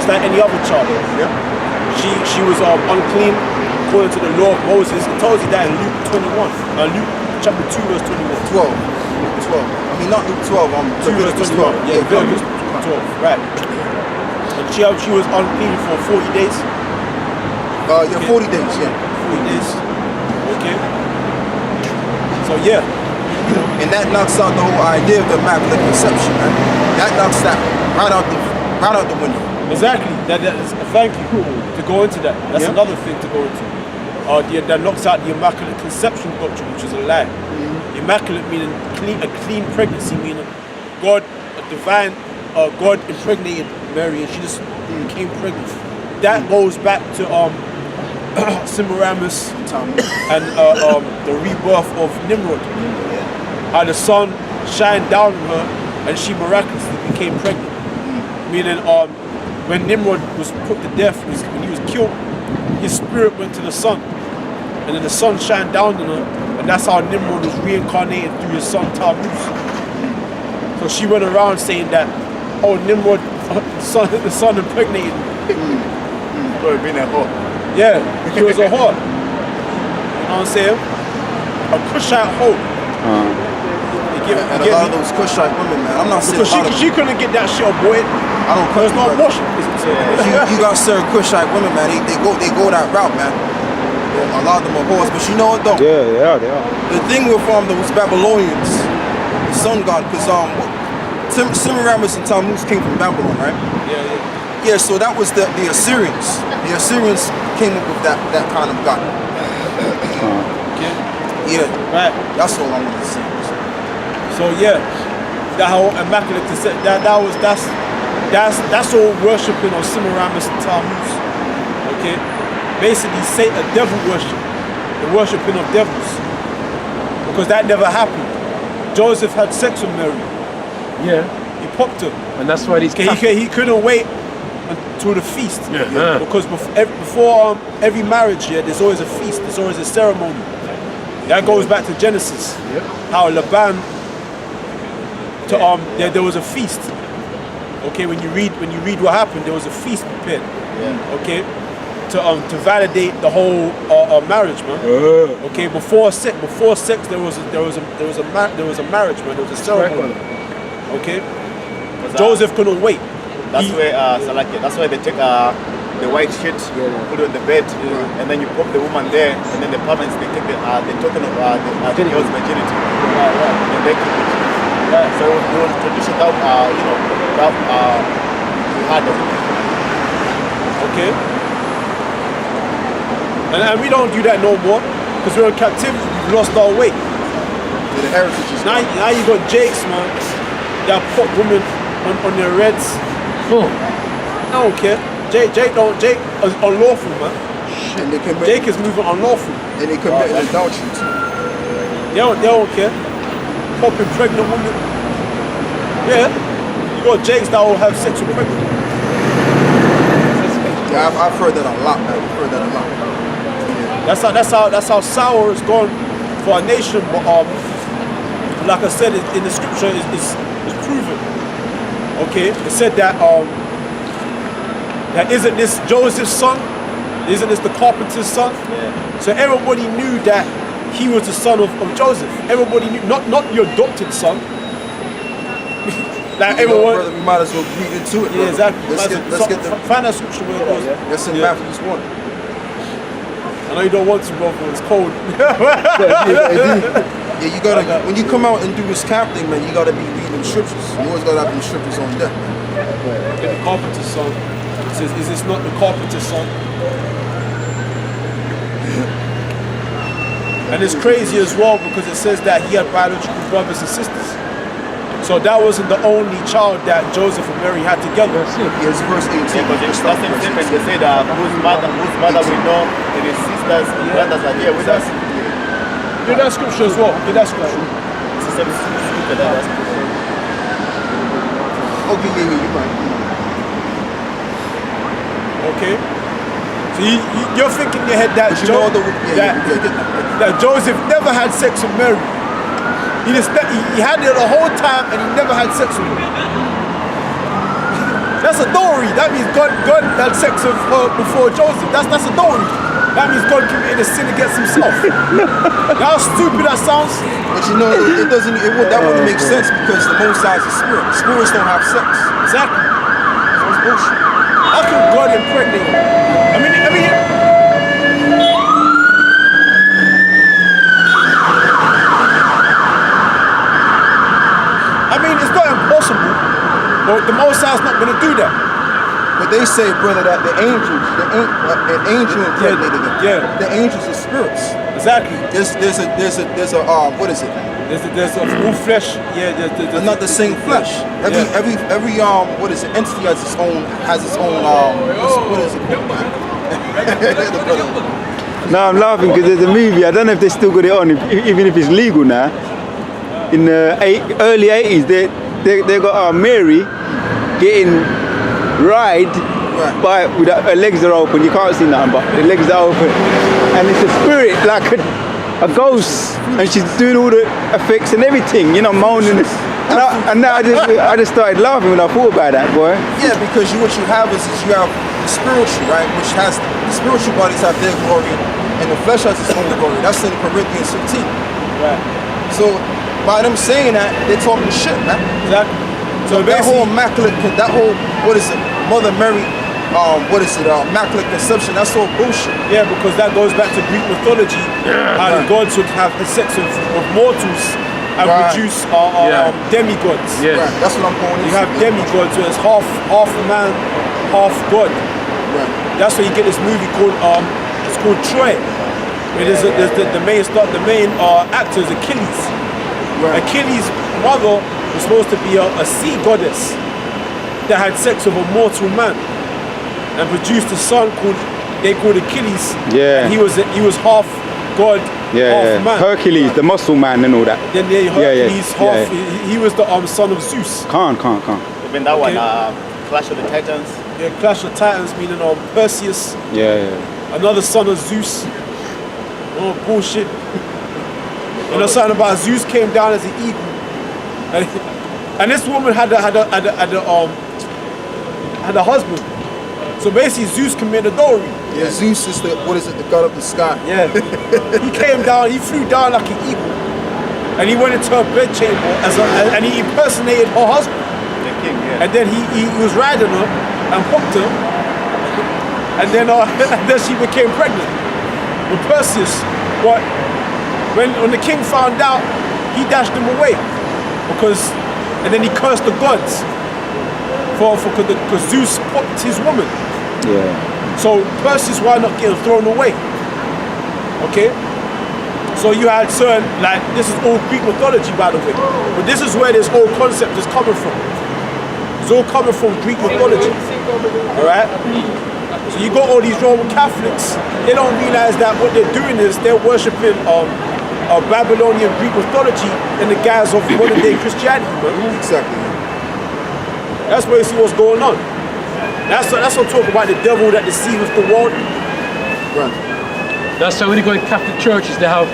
just like any other child. Yeah. She was unclean according to the law of Moses. It tells you that in Luke 21, Luke chapter 2 verse 21. 12. Luke 12. I mean, not Luke 12. 2 verse 21. Yeah, Leviticus 12. Right. And she was unclean for 40 days. Yeah, 40 days. Yeah. 40 days. Okay. So yeah. And that knocks out the whole idea of the Immaculate Conception, man. That knocks that right out the window. Exactly. Thank you to go into that. That's another thing to go into. That knocks out the Immaculate Conception doctrine, which is a lie. Immaculate meaning a clean pregnancy, meaning God impregnated Mary and she just became pregnant. That goes back to Semiramis and the rebirth of Nimrod. How the sun shined down on her and she miraculously became pregnant. Meaning when Nimrod was put to death, when he was killed, his spirit went to the sun. And then the sun shined down on her, and that's how Nimrod was reincarnated through his son Tammuz. So she went around saying that, oh, Nimrod, the sun impregnated me. So being a whore. Yeah, she was a whore. You know what I'm saying? A Cushite whore. And a lot of those Cushite women, man. I'm not saying because she couldn't get that shit avoided. I don't. There's no abortion. You got certain Cushite women, man. They go that route, man. A lot of them are whores, but you know what though? Yeah, they are. The thing with those Babylonians, the sun god, because Semiramis and Tammuz came from Babylon, right? Yeah. So that was the Assyrians. The Assyrians came up with that kind of god. Yeah. Right. That's all I want to say. So yeah, that whole Immaculate Conception, that's all worshipping of Semiramis and Tammuz. Okay, basically Satan, devil worship, the worshipping of devils, because that never happened. Joseph had sex with Mary. Yeah, he popped her, and that's why he couldn't wait until the feast. Because before every marriage, there's always a feast, there's always a ceremony. That goes back to Genesis. How Laban. There was a feast. Okay, when you read what happened, there was a feast prepared. Okay, to validate the whole marriage, man. Okay, before sex there was a marriage, man. There was a ceremony. Okay, Joseph couldn't wait. That's where they take the white sheet, put it on the bed, and then you pop the woman there, and then the parents they take the token of the girl's virginity, and they keep it. So it was tradition that we had. Okay. And we don't do that no more because we're in captivity. We've lost our way. The heritage is now you got Jakes, man. That put women on their reds. I don't care. Jake is unlawful, man. Jake is moving unlawful. And they commit adultery too. They don't care. Popping pregnant women. Yeah. You got Jakes that will have sex with pregnant women. Yeah, I've heard that a lot, man. I've heard that a lot. Yeah. That's how sour it's gone for our nation. But like I said, in the scripture, it's proven. Okay, it said that that isn't this Joseph's son? Isn't this the carpenter's son? Yeah. So everybody knew that he was the son of Joseph. Everybody knew, not your adopted son. Like everyone. Brother, we might as well read into it. Yeah, exactly. Let's get the find that scripture where it goes. That's in Matthew 1. I know you don't want to, bro, but it's cold. Yeah, you gotta, when you come out and do this camp thing, man, you gotta be reading scriptures. You always gotta have them scriptures on deck. Get the carpenter's son. It says, is this not the carpenter's son? And it's crazy as well because it says that he had biological brothers and sisters. So that wasn't the only child that Joseph and Mary had together. Yes, verse 18. Yeah, but it's nothing different. They say that whose mother we know, and his sisters and brothers are here with us. Get that scripture as well. Get that scripture. It's the same scripture that has. Okay, yeah, you're right. Okay. So you're thinking in your head that that Joseph never had sex with Mary. He had it the whole time and he never had sex with her. That's a dowry. That means God had sex with her before Joseph. That's a dowry. That means God committed a sin against himself. How stupid that sounds. But you know, that wouldn't make sense because the Most High is a spirit. Spirits don't have sex. Exactly. So it's bullshit. How can God impregnate you? I mean, it's not impossible, but the Most High's not going to do that. But they say, brother, that an angel impregnated them. Yeah. The angels are spirits. Exactly. There's a what is it? There's a full flesh. Yeah. They're not the same flesh. Every what is it? Entity has its own what is it? No, I'm laughing because there's a movie. I don't know if they still got it on, even if it's legal now. In the early 80s, they got Mary getting ride by with her legs are open. You can't see nothing, but the legs are open, and it's a spirit like a ghost, and she's doing all the effects and everything, you know, moaning. And now I just started laughing when I thought about that, boy. Yeah, because what you have is you have the spiritual, right, which has the spiritual bodies have their glory, and the flesh has its own glory. That's in Corinthians 15. Right. So by them saying that, they're talking shit, man. Exactly. So that whole immaculate, what is it, Mother Mary, immaculate conception, that's all bullshit. Yeah, because that goes back to Greek mythology, how the gods would have sex with mortals and produce demigods. Yes. Right. That's what I'm going into. You have demigods, where it's half man, half god. Right. That's why you get this movie called it's called Troy. Where there's the main actor is Achilles. Right. Achilles' mother was supposed to be a sea goddess that had sex with a mortal man and produced a son called Achilles. Yeah. And he was half god, half man. Hercules, the muscle man and all that. Then Hercules, half. He was the son of Zeus. Can't. Even that one, Clash of the Titans. Yeah, Clash of Titans, meaning Perseus. Yeah. Another son of Zeus. Oh, bullshit. You know something about Zeus came down as an eagle, and this woman had a husband. So basically, Zeus committed adultery. Yeah, Zeus is the god of the sky. Yeah, he came down, he flew down like an eagle, and he went into her bedchamber and he impersonated her husband. The king, yeah. And then he was riding her and hooked her, and then she became pregnant with Perseus. But when the king found out, he dashed him away and then he cursed the gods because Zeus fucked his woman. Yeah. So Perseus wound up getting thrown away. Okay? So you had certain, like, this is all Greek mythology, by the way, but this is where this whole concept is coming from. It's all coming from Greek mythology. Alright? So you got all these Roman Catholics, they don't realize that what they're doing is they're worshipping Babylonian Greek mythology in the guise of modern day Christianity, man. Exactly. That's basically what's going on. That's what I'm talking about, the devil that deceiveth the world. Right. That's why when you go in Catholic churches, they have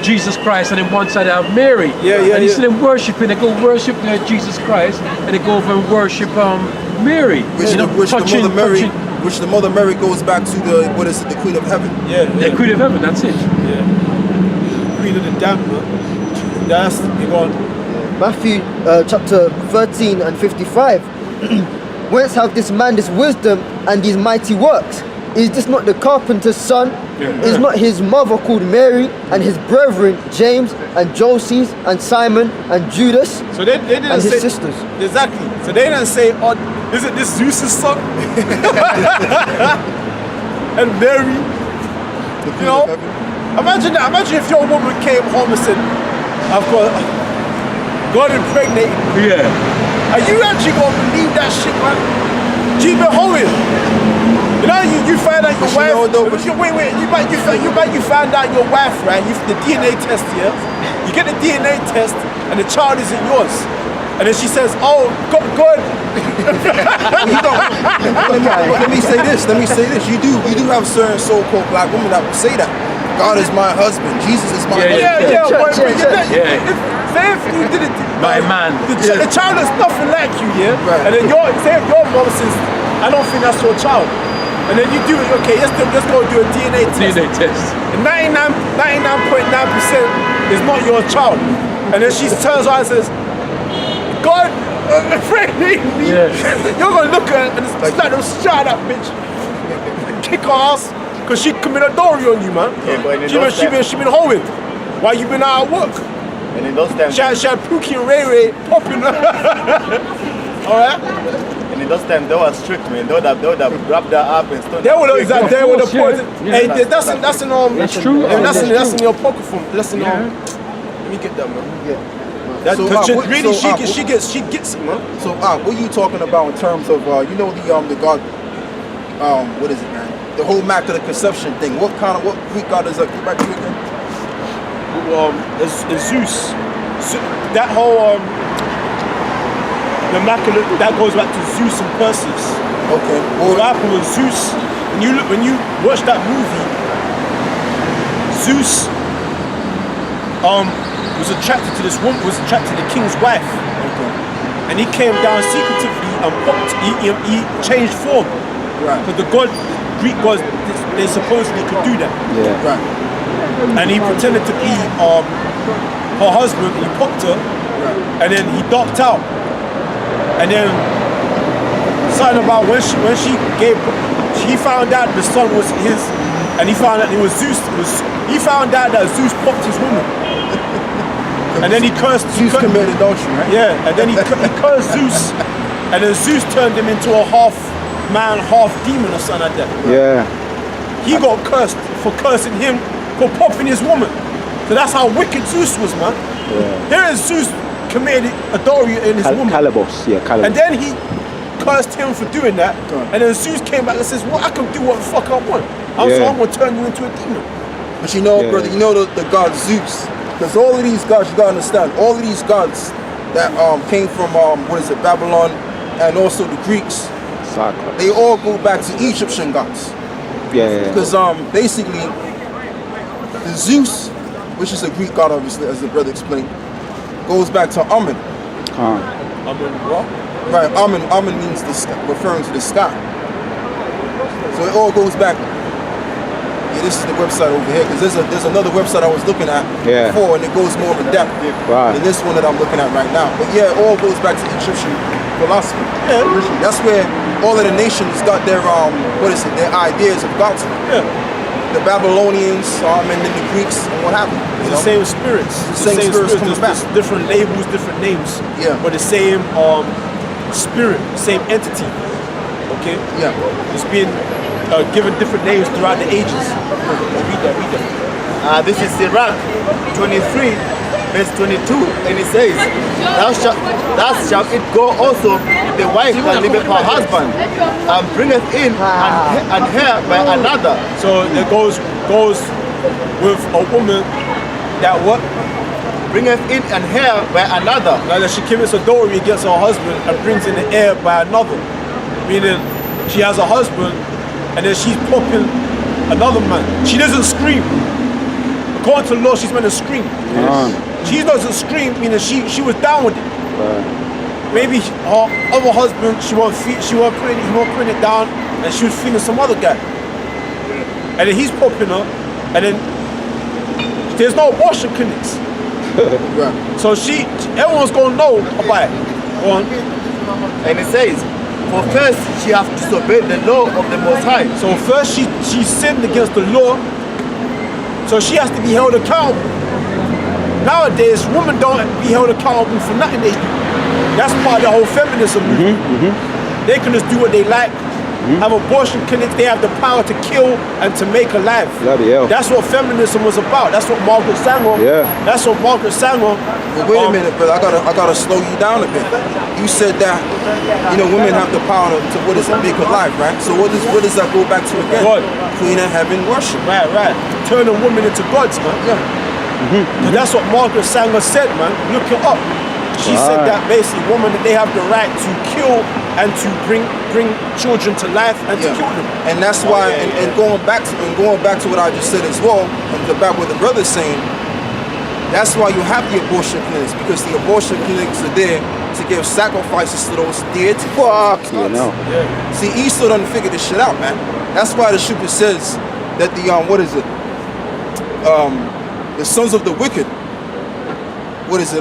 Jesus Christ, and then one side they have Mary. And you see them worshiping, they go worship Jesus Christ, and they go over and worship Mary. Which the Mother Mary goes back to the Queen of Heaven. Yeah. The Queen of Heaven, that's it. Yeah. Queen of the damned, man. That's you go on. Matthew chapter 13 and 55. Whence have this man this wisdom and these mighty works? Is this not the carpenter's son? Is not his mother called Mary, and his brethren James and Joses and Simon and Judas, so they didn't and his say, sisters? Exactly. So they didn't say, is it this Zeus' son? And Mary. You know? Imagine that. Imagine if your woman came home and said, I've got God impregnated. Yeah. Are you actually gonna believe that shit, man? Keep it hoeing. You know, you find out your wife. You find out your wife, right? The DNA test here. You get the DNA test, and the child isn't yours. And then she says, "Oh, God." Let me say this. You do have certain so-called black women that will say that God is my husband, Jesus is my husband. Yeah. if you did it By man. the child is nothing like you, yeah? Right. And then your mom says, I don't think that's your child. And then you do it, okay, let's go do a DNA test. DNA test. And 99.9% is not your child. And then she turns around and says, God, frankly, Yeah. you're gonna look at her and it's like them shot that bitch and kick her ass because she committed adultery on you, man. Yeah, but in she been hoeing while you been out at work. And in those times, She had Pookie and Ray Ray popping her. Alright? and in those times, they were strict, man. They would have grabbed her up and stoned They her. would have they would have Yeah. poisoned. Yeah. Hey, that's in That's true. that's in your poker form. That's in let me get that, man. Yeah. That, So, cause what- really so, she gets it, man. So, what are you talking about in terms of, you know, the God, what is it, man? The whole Immaculate Conception thing. What Greek God is that? Get back to it again. Is Zeus. That whole the Immaculate, that goes back to Zeus and Perseus. Okay. What happened was Zeus, when you watch that movie, Zeus was attracted to this woman, was attracted to the king's wife. Okay. And he came down secretively and he changed form. Right. Because the Greek gods, they supposedly could do that. Yeah. Right. And he pretended to be her husband, he popped her, and then he docked out. And then something about when he found out the son was his, and he found out it was Zeus. He found out that Zeus popped his woman. And then he cursed. Zeus committed adultery, right? Yeah, and then he cursed Zeus, and then Zeus turned him into a half man, half demon or something like that. Yeah. He got cursed for cursing him for popping his woman. So that's how wicked Zeus was, man. Here is Zeus committed adultery in his woman. Calibos, yeah, Calibos. And then he cursed him for doing that. And then Zeus came back and says, well, I can do what the fuck I want. So Yeah. I'm going to turn you into a demon. But you know, Yeah. brother, you know the god Zeus. Because all of these gods, you gotta understand, all of these gods that came from Babylon, and also the Greeks, Cyclops. they all go back to Egyptian gods. Yeah. Because basically, the Zeus, which is a Greek god, obviously, as the brother explained, goes back to Amun. I mean, what? Right, Amun means the sky, referring to the sky. So it all goes back. Yeah, this is the website over here, because there's another website I was looking at before, and it goes more in depth Right. than this one that I'm looking at right now. But yeah, it all goes back to Egyptian philosophy. Yeah. Originally. That's where all of the nations got their their ideas of gods. Yeah. The Babylonians, and then the Greeks, and what happened. It's the same spirits. The same spirits coming back. There's different labels, different names. Yeah. But the same spirit, same entity. Okay? Yeah. It's been given different names throughout the ages. Read that. This is Sirach 23, verse 22, and it says, Thus shall it go also with the wife that liveth her husband, and bringeth in and her by another. So it goes with a woman that what? Bringeth in and her by another. Now that she commits adultery against her husband and brings in the heir by another. Meaning she has a husband and then she's popping another man. She doesn't scream. According to the law, she's meant to scream. She doesn't scream, meaning she was down with it. Maybe her other husband, he won't put it down, and she was feeling some other guy. And then he's popping her, and then there's no abortion clinics. Right. So everyone's gonna know about it. Go on. And it says, for first she hath disobeyed the law of the Most High. So first she sinned against the law, so she has to be held accountable. Nowadays, women don't be held accountable for nothing they do. That's part of the whole feminism movement. They can just do what they like, have abortion clinics, they have the power to kill and to make alive. Bloody hell. That's what feminism was about. That's what Margaret Sanger. That's what Margaret Sanger. Well, wait a minute, brother. I gotta slow you down a bit. You said that women have the power to what is it, make alive, right? So what does that go back to again? God. Queen of heaven worship. Right. Turning women into gods, man. Yeah. So that's what Margaret Sanger said, man. Look it up. She said that basically women, they have the right to kill and to bring children to life and to kill them. And that's why, and going back to what I just said as well, and back what the brother's saying, That's why you have the abortion clinics, because the abortion clinics are there to give sacrifices to those deities. Fuck, you know. See, Esau doesn't figure this shit out, man. That's why the scripture says that the the sons of the wicked,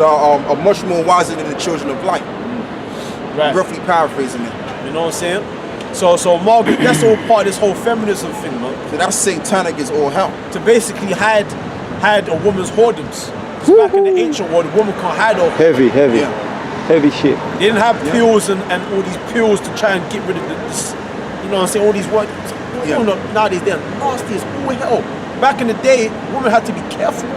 are much more wiser than the children of light. Right. Roughly paraphrasing it. You know what I'm saying? So Margaret, that's all part of this whole feminism thing, man. So that's satanic as all hell. To basically hide a woman's whoredoms. 'Cause back in the ancient world, a woman can't hide her. Heavy. Yeah. Heavy shit. They didn't have pills and all these pills to try and get rid of this. You know what I'm saying? All these words. Yeah. Nowadays they're nasty as all hell. Back in the day, women had to be careful.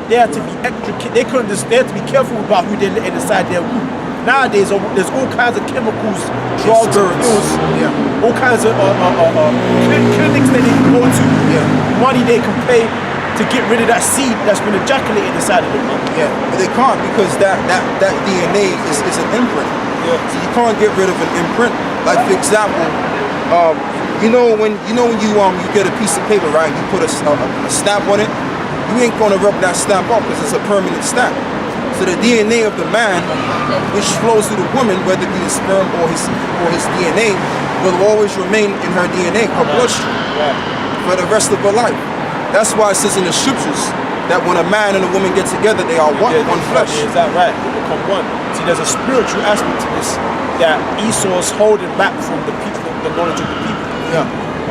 They had to be extra. They had to be careful about who they let inside their room. Nowadays, there's all kinds of chemicals, drugs, pills, all kinds of clinics that they can go to. Money they can pay to get rid of that seed that's been ejaculated inside of them. Yeah, but they can't, because that DNA is an imprint. Yeah. So you can't get rid of an imprint. Like, for example, you know when you get a piece of paper, right? You put a stamp on it. You ain't gonna rub that stamp off because it's a permanent stamp. So the DNA of the man, which flows through the woman, whether it be his sperm or his DNA, will always remain in her DNA, her bloodstream, for the rest of her life. That's why it says in the scriptures that when a man and a woman get together, they are one flesh. Is that right? They become one. See, there's a spiritual aspect to this that Esau's holding back from the people, the knowledge of the people. Yeah.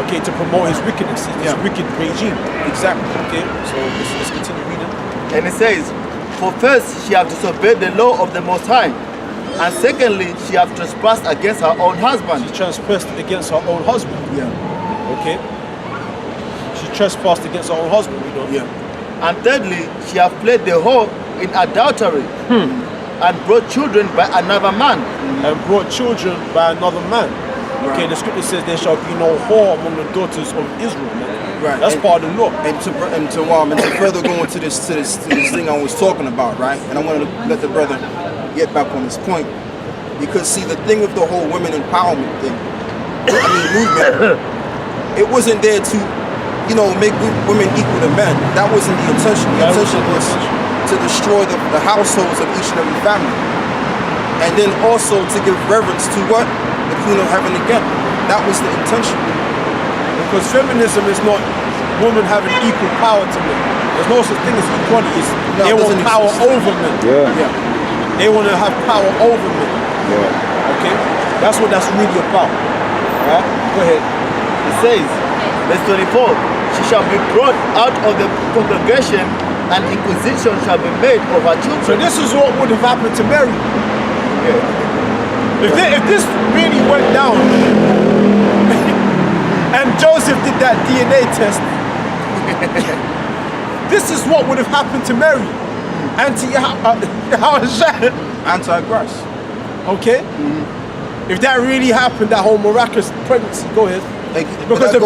Okay, to promote his wickedness, his wicked regime. Exactly. Okay, so let's continue reading. And it says, for first she have disobeyed the law of the Most High, and secondly she have trespassed against her own husband. She trespassed against her own husband. Yeah. Okay. She trespassed against her own husband. We know. Yeah. And thirdly she have played the whore in adultery, and brought children by another man. And brought children by another man. Okay, the scripture says there shall be no whore among the daughters of Israel. Man. Right. That's part of the law. And to further go into this thing I was talking about, right? And I want to let the brother get back on this point, because see, the thing with the whole women empowerment thing, movement, it wasn't there to, make women equal to men. That wasn't the intention. The intention was to destroy the households of each and every family, and then also to give reverence to what? The Queen of Heaven again. That was the intention. Because feminism is not women having equal power to men. There's no such thing as equality. They want power over men. Yeah. They want to have power over men. Yeah. Okay? That's what that's really about. Alright? Go ahead. It says, verse 24, she shall be brought out of the congregation, and inquisition shall be made of her children. So this is what would have happened to Mary. If this really went down and Joseph did that DNA test, this is what would have happened to Mary. Antichrist. Okay? If that really happened, that whole miraculous pregnancy, go ahead. Because I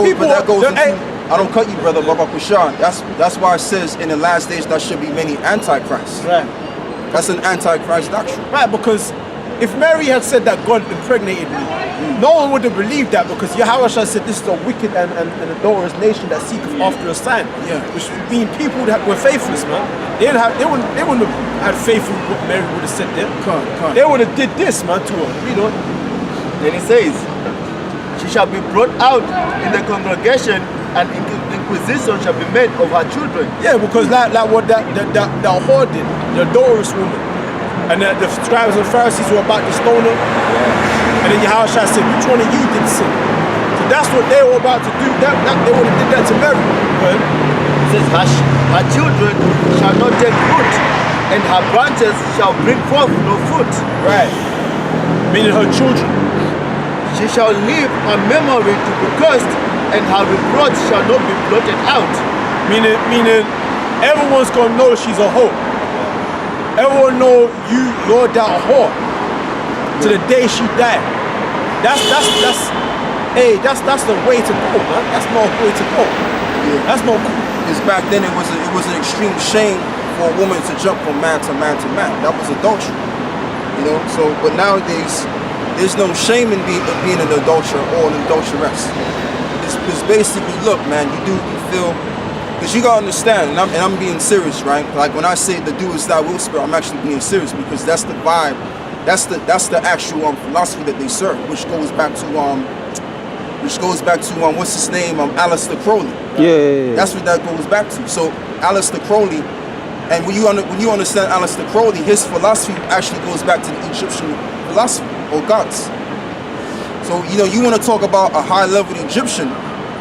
don't cut you, brother, Baba Kushan. That's why it says in the last days there should be many antichrists. Right. That's an antichrist doctrine. Right, because if Mary had said that God impregnated me, no one would have believed that, because Yahweh said this is a wicked and adulterous nation that seeketh after a sign. Yeah. Which mean people that were faithless, man. They wouldn't have had faith in what Mary would have said there. They would have did this, man, to her. Then it says, she shall be brought out in the congregation, and inquisition shall be made of her children. Yeah, because like what that whore did, the adulterous woman, and the scribes and Pharisees were about to stone her. And then Yahweh said, which one of you did sin? So that's what they were about to do. They would have did that to Mary. Right? It says, her children shall not take root, and her branches shall bring forth no fruit. Right. Meaning her children. She shall leave her memory to be cursed, and her reproach shall not be blotted out. Meaning everyone's gonna know she's a whore. Everyone know you're that whore to the day she died. That's the way to go, man. That's no way to go. Yeah. That's no cool. Because back then it was an extreme shame for a woman to jump from man to man to man. That was adultery. So but nowadays there's no shame in being an adulterer or an adulteress. It's basically, look, man, you feel, Because you gotta understand, and I'm being serious, right? Like when I say the do as thou will spirit, I'm actually being serious because that's the vibe, that's the actual philosophy that they serve, which goes back to what's his name, Aleister Crowley. Yeah. That's what that goes back to. So Aleister Crowley, and when you understand Aleister Crowley, his philosophy actually goes back to the Egyptian philosophy or gods. So you want to talk about a high-level Egyptian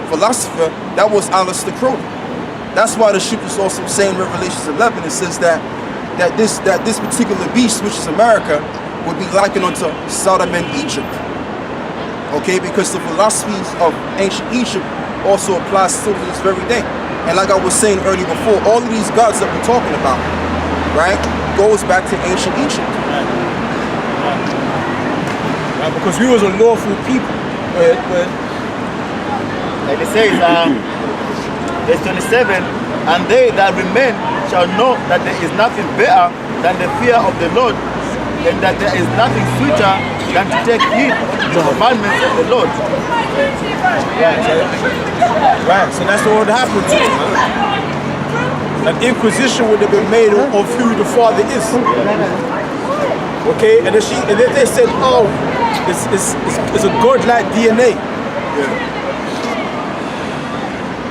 philosopher, that was Aleister Crowley. That's why the scriptures also say in Revelations 11, it says that this particular beast, which is America, would be likened unto Sodom and Egypt. Okay, because the philosophies of ancient Egypt also applies to this very day. And like I was saying earlier before, all of these gods that we're talking about, right, goes back to ancient Egypt. Right, because we was a lawful people. Like it says, verse 27, and they that remain shall know that there is nothing better than the fear of the Lord, and that there is nothing sweeter than to take heed to the commandments of the Lord. Right, so that's what would happen to him. An inquisition would have been made of who the father is. Okay, and then they said, oh, it's a godlike DNA.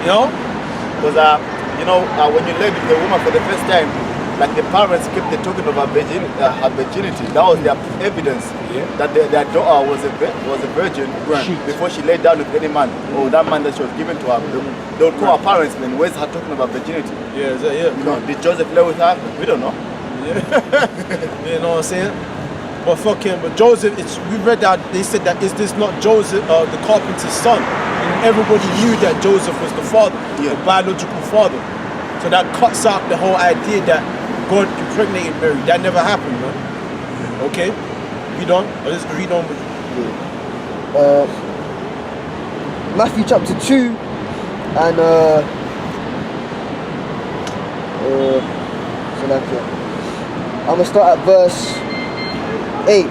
You know? Because, when you lay with the woman for the first time, like the parents kept talking about her virginity. That was their evidence that their daughter was a virgin before she laid down with any man or that man that she was given to her. They would call her parents, then where's her talking about virginity? Did Joseph lay with her? We don't know. You know what I'm saying? But fuck him. But Joseph, we read that they said that is this not Joseph, the carpenter's son? And everybody knew that Joseph was the father, the biological father. So that cuts out the whole idea that God impregnated Mary. That never happened, man. Okay? Read on. Or just read on with Matthew chapter 2 and I'm gonna start at verse 8.